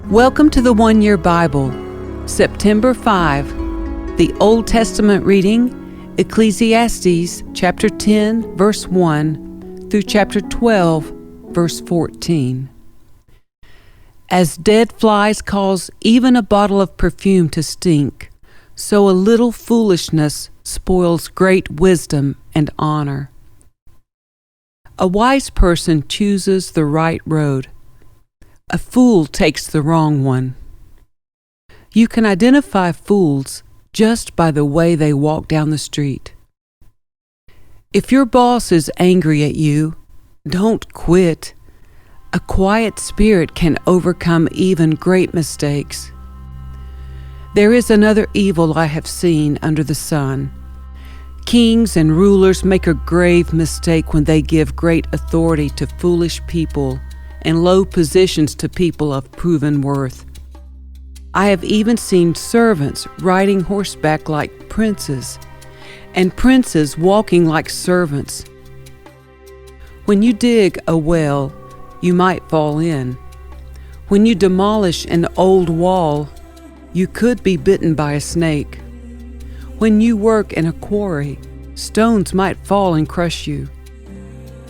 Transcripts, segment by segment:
Welcome to the One Year Bible, September 5, the Old Testament reading, Ecclesiastes chapter 10, verse 1 through chapter 12, verse 14. As dead flies cause even a bottle of perfume to stink, so a little foolishness spoils great wisdom and honor. A wise person chooses the right road. A fool takes the wrong one. You can identify fools just by the way they walk down the street. If your boss is angry at you, don't quit. A quiet spirit can overcome even great mistakes. There is another evil I have seen under the sun. Kings and rulers make a grave mistake when they give great authority to foolish people and low positions to people of proven worth. I have even seen servants riding horseback like princes, and princes walking like servants. When you dig a well, you might fall in. When you demolish an old wall, you could be bitten by a snake. When you work in a quarry, stones might fall and crush you.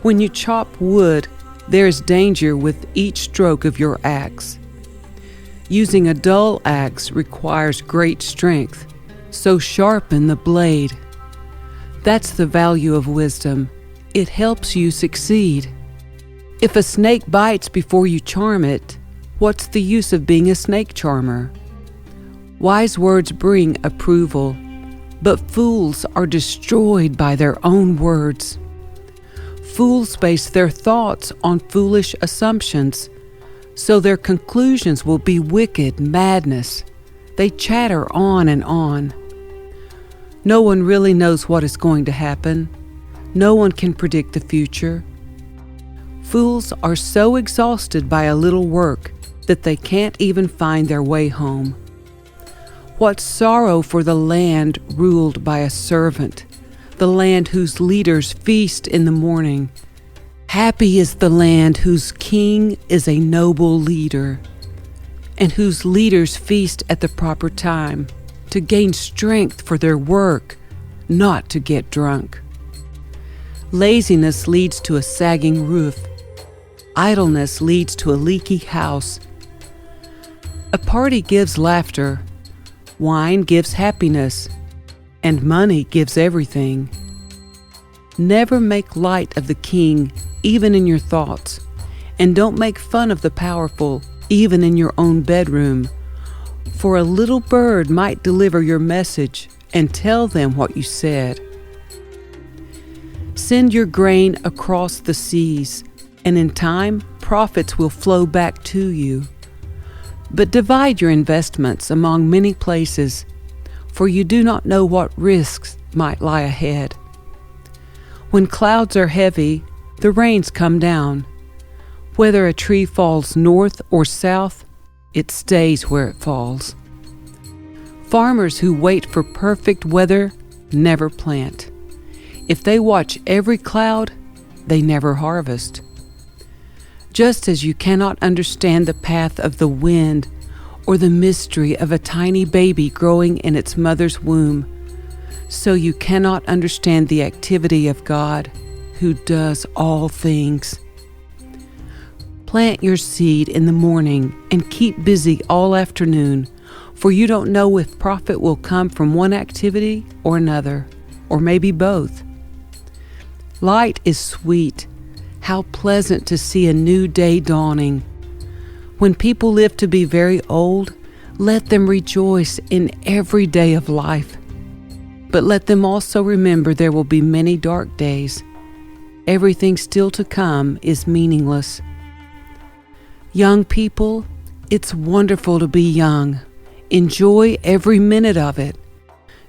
When you chop wood, there is danger with each stroke of your axe. Using a dull axe requires great strength, so sharpen the blade. That's the value of wisdom. It helps you succeed. If a snake bites before you charm it, what's the use of being a snake charmer? Wise words bring approval, but fools are destroyed by their own words. Fools base their thoughts on foolish assumptions, so their conclusions will be wicked madness. They chatter on and on. No one really knows what is going to happen. No one can predict the future. Fools are so exhausted by a little work that they can't even find their way home. What sorrow for the land ruled by a servant, the land whose leaders feast in the morning. Happy is the land whose king is a noble leader, and whose leaders feast at the proper time, to gain strength for their work, not to get drunk. Laziness leads to a sagging roof. Idleness leads to a leaky house. A party gives laughter. Wine gives happiness. And money gives everything. Never make light of the king, even in your thoughts, and don't make fun of the powerful, even in your own bedroom, for a little bird might deliver your message and tell them what you said. Send your grain across the seas, and in time, profits will flow back to you. But divide your investments among many places, for you do not know what risks might lie ahead. When clouds are heavy, the rains come down. Whether a tree falls north or south, it stays where it falls. Farmers who wait for perfect weather never plant. If they watch every cloud, they never harvest. Just as you cannot understand the path of the wind or the mystery of a tiny baby growing in its mother's womb, so you cannot understand the activity of God, who does all things. Plant your seed in the morning and keep busy all afternoon, for you don't know if profit will come from one activity or another, or maybe both. Light is sweet. How pleasant to see a new day dawning. When people live to be very old, let them rejoice in every day of life. But let them also remember there will be many dark days. Everything still to come is meaningless. Young people, it's wonderful to be young. Enjoy every minute of it.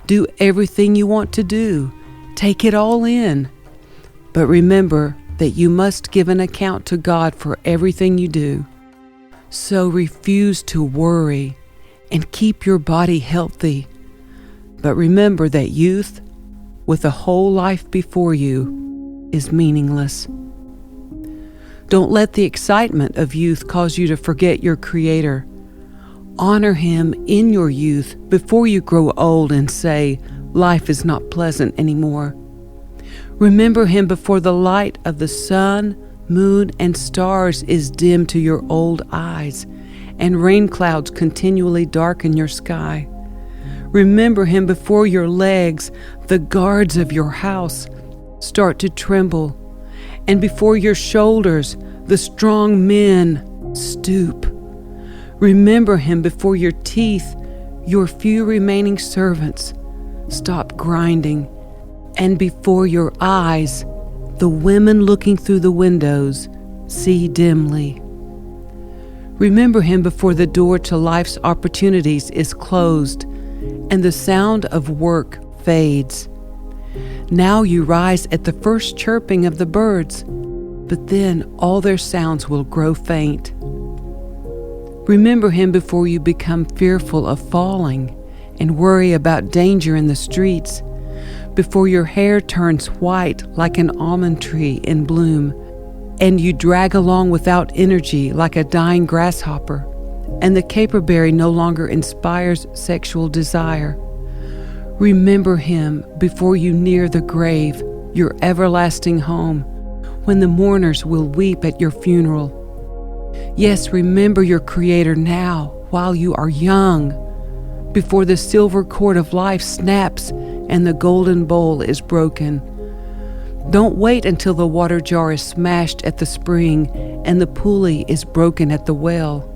Do everything you want to do. Take it all in. But remember that you must give an account to God for everything you do. So refuse to worry and keep your body healthy. But remember that youth, with a whole life before you, is meaningless. Don't let the excitement of youth cause you to forget your Creator. Honor Him in your youth before you grow old and say, life is not pleasant anymore. Remember Him before the light of the sun, moon, and stars is dim to your old eyes, and rain clouds continually darken your sky. Remember Him before your legs, the guards of your house, start to tremble, and before your shoulders, the strong men stoop. Remember Him before your teeth, your few remaining servants, stop grinding, and before your eyes, the women looking through the windows see dimly. Remember Him before the door to life's opportunities is closed and the sound of work fades. Now you rise at the first chirping of the birds, but then all their sounds will grow faint. Remember Him before you become fearful of falling and worry about danger in the streets, before your hair turns white like an almond tree in bloom, and you drag along without energy like a dying grasshopper, and the caperberry no longer inspires sexual desire. Remember Him before you near the grave, your everlasting home, when the mourners will weep at your funeral. Yes, remember your Creator now, while you are young, before the silver cord of life snaps and the golden bowl is broken. Don't wait until the water jar is smashed at the spring and the pulley is broken at the well,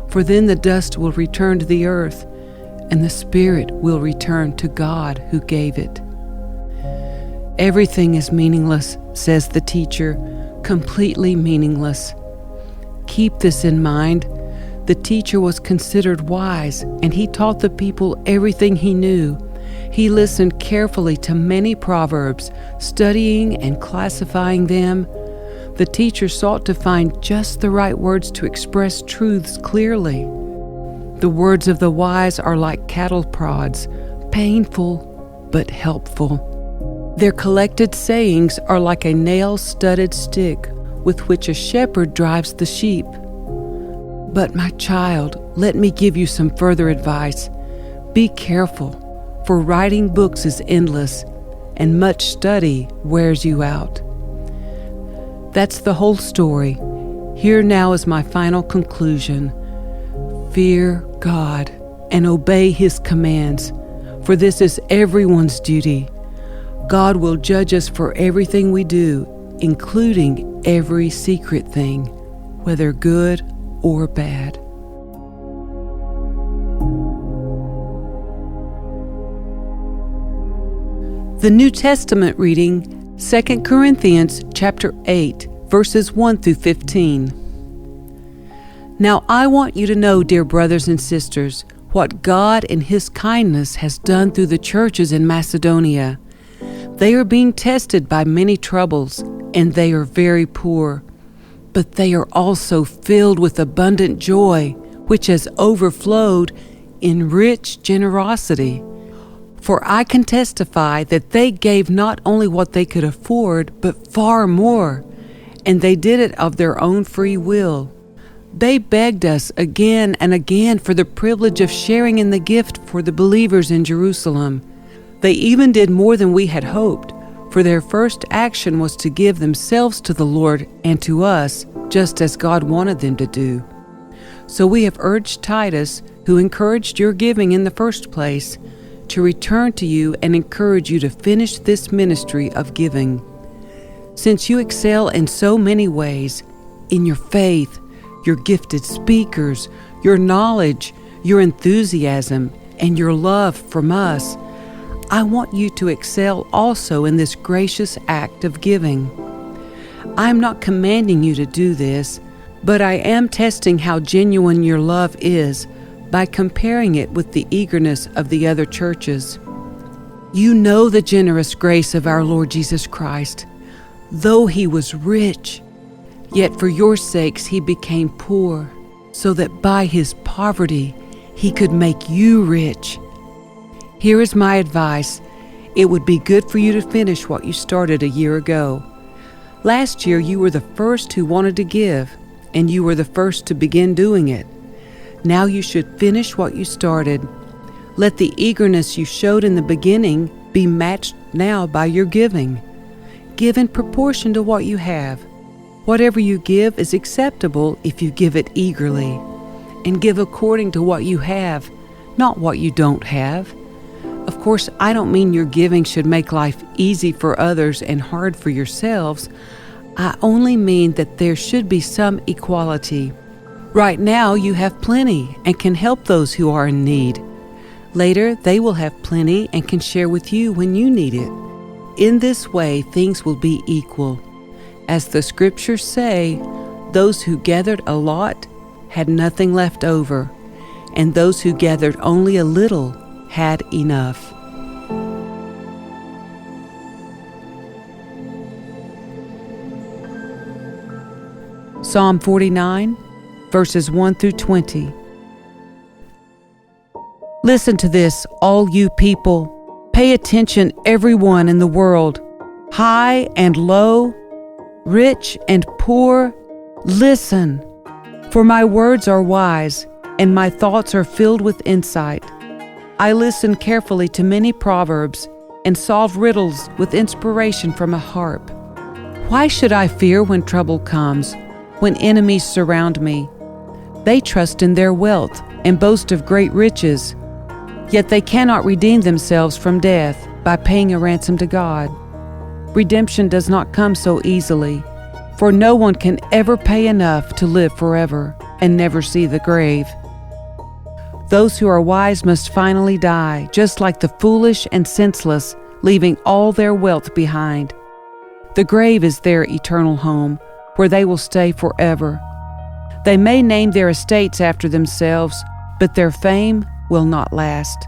for then the dust will return to the earth and the spirit will return to God who gave it. Everything is meaningless, says the teacher, completely meaningless. Keep this in mind. The teacher was considered wise, and he taught the people everything he knew. He listened carefully to many proverbs, studying and classifying them. The teacher sought to find just the right words to express truths clearly. The words of the wise are like cattle prods, painful but helpful. Their collected sayings are like a nail-studded stick with which a shepherd drives the sheep. But my child, let me give you some further advice. Be careful, for writing books is endless, and much study wears you out. That's the whole story. Here now is my final conclusion. Fear God and obey His commands, for this is everyone's duty. God will judge us for everything we do, including every secret thing, whether good or bad. The New Testament reading, 2 Corinthians chapter 8, verses 1 through 15. Now I want you to know, dear brothers and sisters, what God in His kindness has done through the churches in Macedonia. They are being tested by many troubles, and they are very poor. But they are also filled with abundant joy, which has overflowed in rich generosity. For I can testify that they gave not only what they could afford, but far more, and they did it of their own free will. They begged us again and again for the privilege of sharing in the gift for the believers in Jerusalem. They even did more than we had hoped, for their first action was to give themselves to the Lord and to us, just as God wanted them to do. So we have urged Titus, who encouraged your giving in the first place, to return to you and encourage you to finish this ministry of giving. Since you excel in so many ways, in your faith, your gifted speakers, your knowledge, your enthusiasm, and your love from us, I want you to excel also in this gracious act of giving. I am not commanding you to do this, but I am testing how genuine your love is by comparing it with the eagerness of the other churches. You know the generous grace of our Lord Jesus Christ. Though He was rich, yet for your sakes He became poor, so that by His poverty He could make you rich. Here is my advice. It would be good for you to finish what you started a year ago. Last year you were the first who wanted to give, and you were the first to begin doing it. Now you should finish what you started. Let the eagerness you showed in the beginning be matched now by your giving. Give in proportion to what you have. Whatever you give is acceptable if you give it eagerly. And give according to what you have, not what you don't have. Of course, I don't mean your giving should make life easy for others and hard for yourselves. I only mean that there should be some equality. Right now you have plenty and can help those who are in need. Later they will have plenty and can share with you when you need it. In this way things will be equal. As the scriptures say, those who gathered a lot had nothing left over, and those who gathered only a little had enough. Psalm 49, verses 1 through 20. Listen to this, all you people. Pay attention, everyone in the world, high and low, rich and poor. Listen, for my words are wise, and my thoughts are filled with insight. I listen carefully to many proverbs and solve riddles with inspiration from a harp. Why should I fear when trouble comes, when enemies surround me? They trust in their wealth and boast of great riches, yet they cannot redeem themselves from death by paying a ransom to God. Redemption does not come so easily, for no one can ever pay enough to live forever and never see the grave. Those who are wise must finally die, just like the foolish and senseless, leaving all their wealth behind. The grave is their eternal home, where they will stay forever. They may name their estates after themselves, but their fame will not last.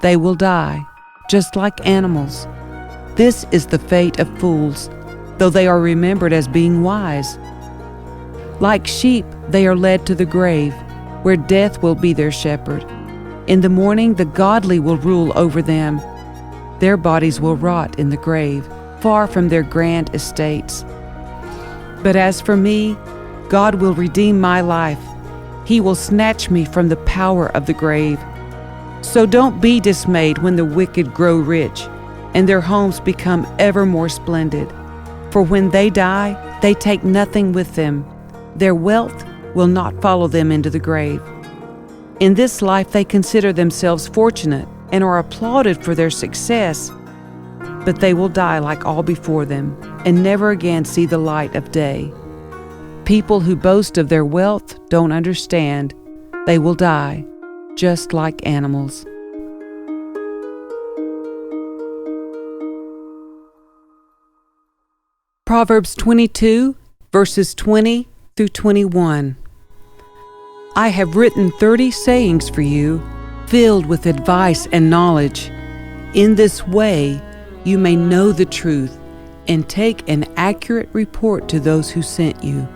They will die, just like animals. This is the fate of fools, though they are remembered as being wise. Like sheep, they are led to the grave, where death will be their shepherd. In the morning, the godly will rule over them. Their bodies will rot in the grave, far from their grand estates. But as for me, God will redeem my life. He will snatch me from the power of the grave. So don't be dismayed when the wicked grow rich, and their homes become ever more splendid. For when they die, they take nothing with them. Their wealth will not follow them into the grave. In this life they consider themselves fortunate and are applauded for their success, but they will die like all before them and never again see the light of day. People who boast of their wealth don't understand. They will die, just like animals. Proverbs 22, verses 20 through 21. I have written 30 sayings for you, filled with advice and knowledge. In this way, you may know the truth and take an accurate report to those who sent you.